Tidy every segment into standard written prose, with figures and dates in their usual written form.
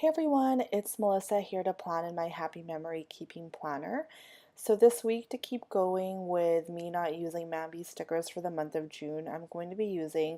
Hey everyone, it's Melissa here to plan in my happy memory keeping planner. So this week, to keep going with me not using Mambi stickers for the month of June, I'm going to be using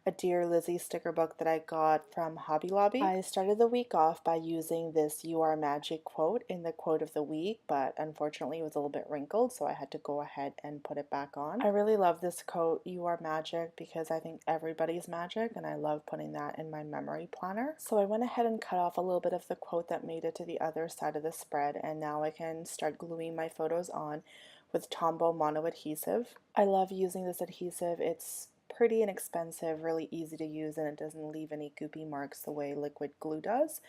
a Dear Lizzy sticker book that I got from Hobby Lobby. I started the week off by using this "You Are Magic" quote in the quote of the week, but unfortunately it was a little bit wrinkled, so I had to go ahead and put it back on. I really love this quote, "You are magic," because I think everybody's magic, and I love putting that in my memory planner. So I went ahead and cut off a little bit of the quote that made it to the other side of the spread, and now I can start gluing my photos on with Tombow mono adhesive. I love using this adhesive. It's pretty inexpensive, really easy to use, and it doesn't leave any goopy marks the way liquid glue does.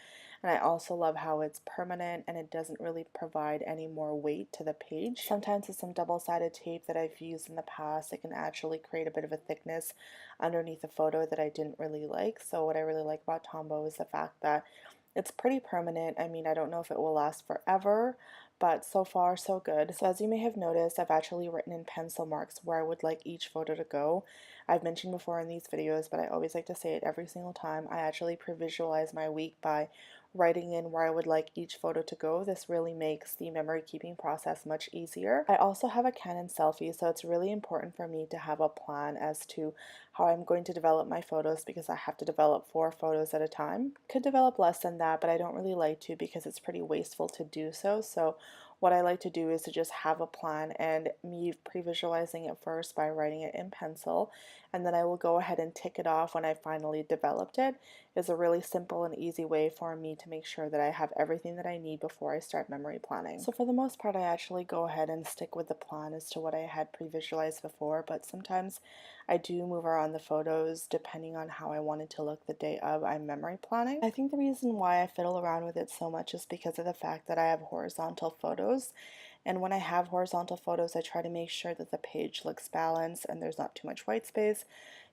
And I also love how it's permanent and it doesn't really provide any more weight to the page. Sometimes with some double-sided tape that I've used in the past, it can actually create a bit of a thickness underneath a photo that I didn't really like. So what I really like about Tombow is the fact that it's pretty permanent. I mean, I don't know if it will last forever, but so far so good. So as you may have noticed, I've actually written in pencil marks where I would like each photo to go. I've mentioned before in these videos, but I always like to say it every single time. I actually pre-visualize my week by writing in where I would like each photo to go. This really makes the memory keeping process much easier. I also have a Canon selfie, so it's really important for me to have a plan as to how I'm going to develop my photos because I have to develop 4 photos at a time. Could develop less than that, but I don't really like to because it's pretty wasteful to do so. So what I like to do is to just have a plan, and me pre-visualizing it first by writing it in pencil, and then I will go ahead and tick it off when I finally developed it. Is a really simple and easy way for me to make sure that I have everything that I need before I start memory planning. So for the most part, I actually go ahead and stick with the plan as to what I had pre-visualized before, but sometimes I do move around the photos depending on how I wanted to look the day of I'm memory planning. I think the reason why I fiddle around with it so much is because of the fact that I have horizontal photos, and when I have horizontal photos, I try to make sure that the page looks balanced and there's not too much white space.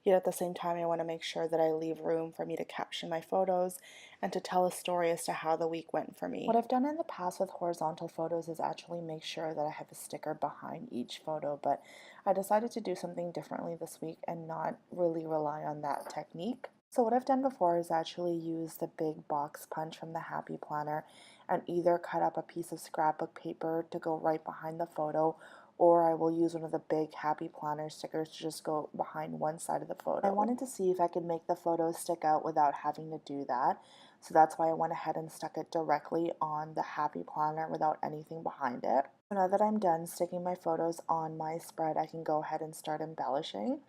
Yet at the same time, I want to make sure that I leave room for me to caption my photos and to tell a story as to how the week went for me. What I've done in the past with horizontal photos is actually make sure that I have a sticker behind each photo, but I decided to do something differently this week and not really rely on that technique. So what I've done before is actually use the big box punch from the Happy Planner and either cut up a piece of scrapbook paper to go right behind the photo, or I will use one of the big Happy Planner stickers to just go behind one side of the photo. I wanted to see if I could make the photos stick out without having to do that, so that's why I went ahead and stuck it directly on the Happy Planner without anything behind it. So now that I'm done sticking my photos on my spread, I can go ahead and start embellishing.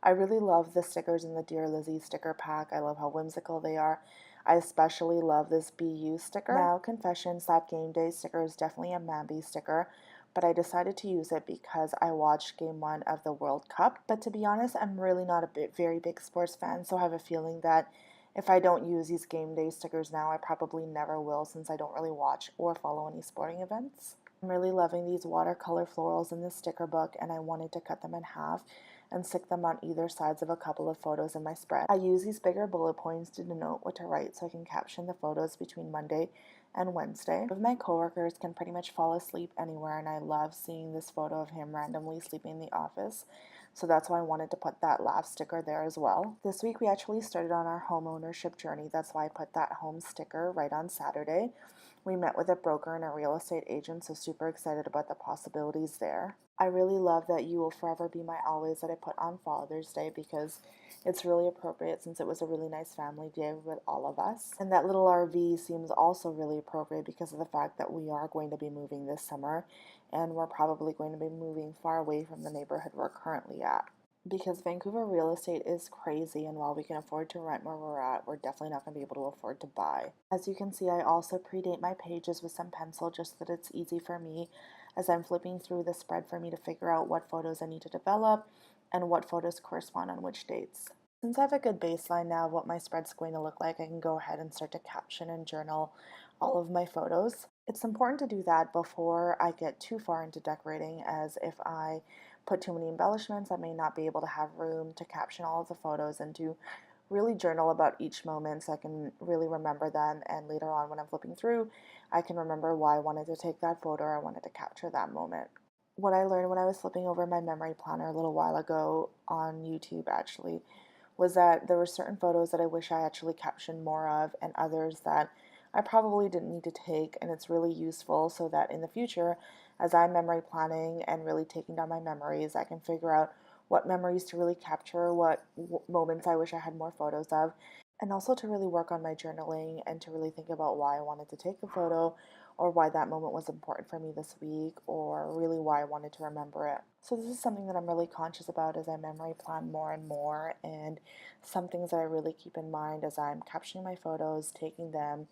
I really love the stickers in the Dear Lizzy sticker pack. I love how whimsical they are. I especially love this BU sticker. Now, confessions, that game day sticker is definitely a Mambi sticker, but I decided to use it because I watched Game 1 of the World Cup. But to be honest, I'm really not a very big sports fan, so I have a feeling that if I don't use these game day stickers now, I probably never will, since I don't really watch or follow any sporting events. I'm really loving these watercolor florals in this sticker book, and I wanted to cut them in half and stick them on either sides of a couple of photos in my spread. I use these bigger bullet points to denote what to write so I can caption the photos between Monday and Wednesday. One of my coworkers can pretty much fall asleep anywhere, and I love seeing this photo of him randomly sleeping in the office. So that's why I wanted to put that laugh sticker there as well. This week we actually started on our home ownership journey. That's why I put that home sticker right on Saturday. We met with a broker and a real estate agent, so super excited about the possibilities there. I really love that "You Will Forever Be My Always" that I put on Father's Day because it's really appropriate since it was a really nice family day with all of us. And that little RV seems also really appropriate because of the fact that we are going to be moving this summer, and we're probably going to be moving far away from the neighborhood we're currently at. Because Vancouver real estate is crazy, and while we can afford to rent where we're at, we're definitely not going to be able to afford to buy. As you can see, I also predate my pages with some pencil just so that it's easy for me as I'm flipping through the spread for me to figure out what photos I need to develop and what photos correspond on which dates. Since I have a good baseline now of what my spread's going to look like, I can go ahead and start to caption and journal all of my photos. It's important to do that before I get too far into decorating, as if I put too many embellishments, I may not be able to have room to caption all of the photos and to really journal about each moment so I can really remember them, and later on when I'm flipping through, I can remember why I wanted to take that photo or I wanted to capture that moment. What I learned when I was flipping over my memory planner a little while ago on YouTube actually was that there were certain photos that I wish I actually captioned more of, and others that I probably didn't need to take, and it's really useful so that in the future, as I'm memory planning and really taking down my memories, I can figure out what memories to really capture, what moments I wish I had more photos of, and also to really work on my journaling and to really think about why I wanted to take the photo or why that moment was important for me this week or really why I wanted to remember it. So this is something that I'm really conscious about as I memory plan more and more, and some things that I really keep in mind as I'm capturing my photos, taking them.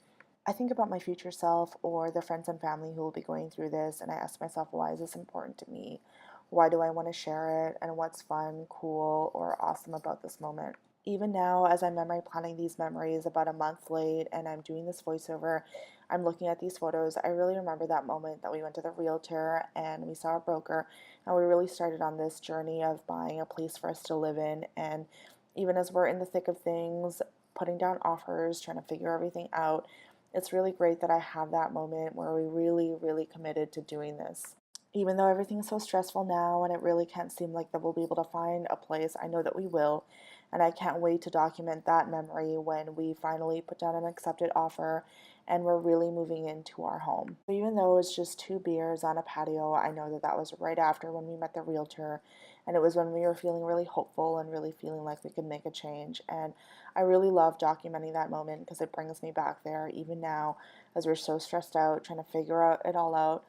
I think about my future self or the friends and family who will be going through this, and I ask myself, why is this important to me? Why do I want to share it? And what's fun, cool, or awesome about this moment? Even now, as I'm memory planning these memories about a month late and I'm doing this voiceover, I'm looking at these photos. I really remember that moment that we went to the realtor and we saw a broker, and we really started on this journey of buying a place for us to live in. And even as we're in the thick of things, putting down offers, trying to figure everything out, it's really great that I have that moment where we really, really committed to doing this. Even though everything's so stressful now and it really can't seem like that we'll be able to find a place, I know that we will. And I can't wait to document that memory when we finally put down an accepted offer and we're really moving into our home. So even though it's just 2 beers on a patio, I know that that was right after when we met the realtor. And it was when we were feeling really hopeful and really feeling like we could make a change. And I really love documenting that moment because it brings me back there, even now, as we're so stressed out, trying to figure out it all out.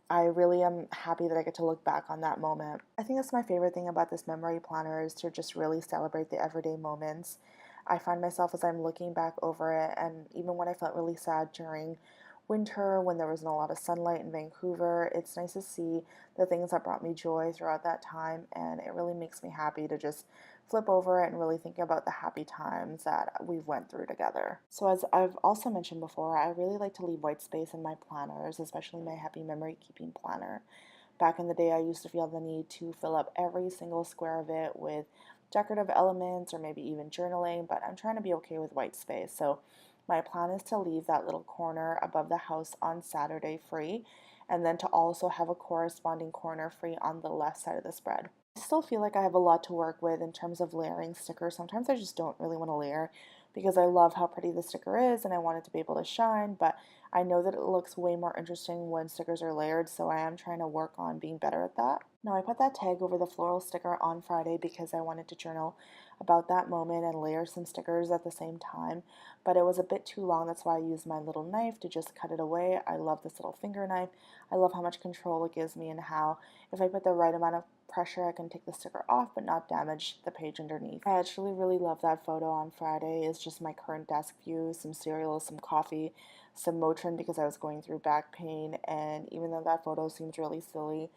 I really am happy that I get to look back on that moment. I think that's my favorite thing about this memory planner is to just really celebrate the everyday moments. I find myself as I'm looking back over it, and even when I felt really sad during winter when there wasn't a lot of sunlight in Vancouver, it's nice to see the things that brought me joy throughout that time, and it really makes me happy to just flip over it and really think about the happy times that we've went through together. So as I've also mentioned before, I really like to leave white space in my planners, especially my happy memory keeping planner. Back in the day, I used to feel the need to fill up every single square of it with decorative elements or maybe even journaling, but I'm trying to be okay with white space. So my plan is to leave that little corner above the house on Saturday free, and then to also have a corresponding corner free on the left side of the spread. I still feel like I have a lot to work with in terms of layering stickers. Sometimes I just don't really want to layer because I love how pretty the sticker is and I want it to be able to shine, but I know that it looks way more interesting when stickers are layered, so I am trying to work on being better at that. Now, I put that tag over the floral sticker on Friday because I wanted to journal about that moment and layer some stickers at the same time, but it was a bit too long. That's why I used my little knife to just cut it away. I love this little finger knife. I love how much control it gives me and how, if I put the right amount of pressure, I can take the sticker off but not damage the page underneath. I actually really love that photo on Friday. It's just my current desk view, some cereal, some coffee, some Motrin because I was going through back pain, and even though that photo seems really silly,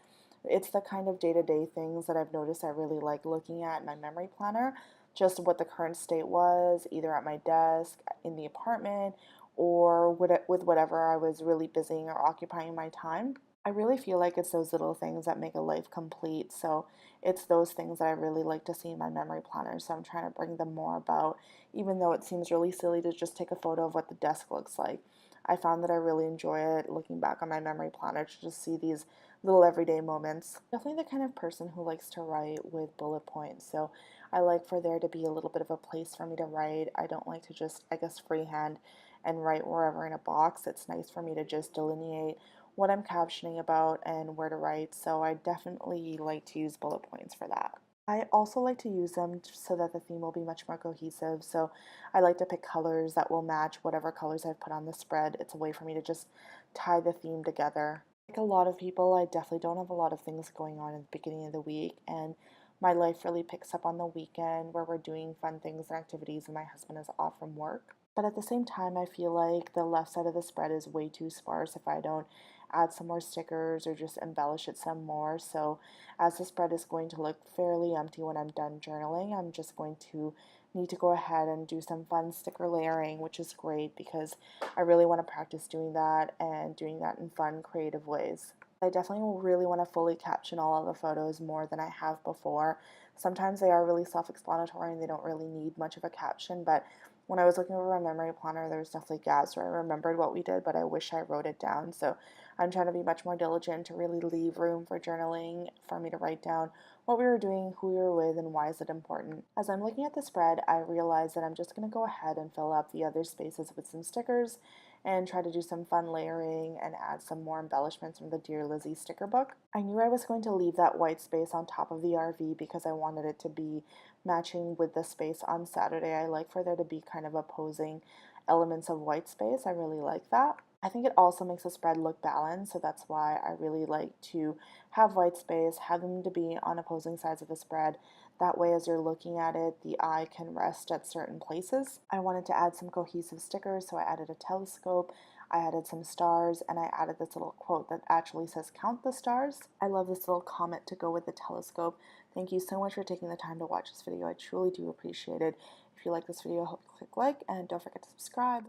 it's the kind of day-to-day things that I've noticed I really like looking at in my memory planner, just what the current state was, either at my desk, in the apartment, or with whatever I was really busy or occupying my time. I really feel like it's those little things that make a life complete. So it's those things that I really like to see in my memory planner. So I'm trying to bring them more about, even though it seems really silly to just take a photo of what the desk looks like. I found that I really enjoy it looking back on my memory planner to just see these little everyday moments. Definitely the kind of person who likes to write with bullet points. So I like for there to be a little bit of a place for me to write. I don't like to just, I guess, freehand and write wherever in a box. It's nice for me to just delineate what I'm captioning about and where to write. So I definitely like to use bullet points for that. I also like to use them so that the theme will be much more cohesive. So I like to pick colors that will match whatever colors I've put on the spread. It's a way for me to just tie the theme together. Like a lot of people, I definitely don't have a lot of things going on in the beginning of the week, and my life really picks up on the weekend where we're doing fun things and activities and my husband is off from work. But at the same time, I feel like the left side of the spread is way too sparse if I don't add some more stickers or just embellish it some more. So as the spread is going to look fairly empty when I'm done journaling, I'm just going to need to go ahead and do some fun sticker layering, which is great because I really want to practice doing that and doing that in fun, creative ways. I definitely really want to fully caption all of the photos more than I have before. Sometimes they are really self-explanatory and they don't really need much of a caption, but when I was looking over my memory planner, there was definitely gaps where I remembered what we did, but I wish I wrote it down. So I'm trying to be much more diligent to really leave room for journaling, for me to write down what we were doing, who we were with, and why is it important. As I'm looking at the spread, I realize that I'm just going to go ahead and fill up the other spaces with some stickers and try to do some fun layering and add some more embellishments from the Dear Lizzy sticker book. I knew I was going to leave that white space on top of the RV because I wanted it to be matching with the space on Saturday. I like for there to be kind of opposing elements of white space. I really like that. I think it also makes the spread look balanced, so that's why I really like to have white space, have them to be on opposing sides of the spread. That way, as you're looking at it, the eye can rest at certain places. I wanted to add some cohesive stickers, so I added a telescope, I added some stars, and I added this little quote that actually says, "Count the stars." I love this little comet to go with the telescope. Thank you so much for taking the time to watch this video. I truly do appreciate it. If you like this video, I hope you click like, and don't forget to subscribe.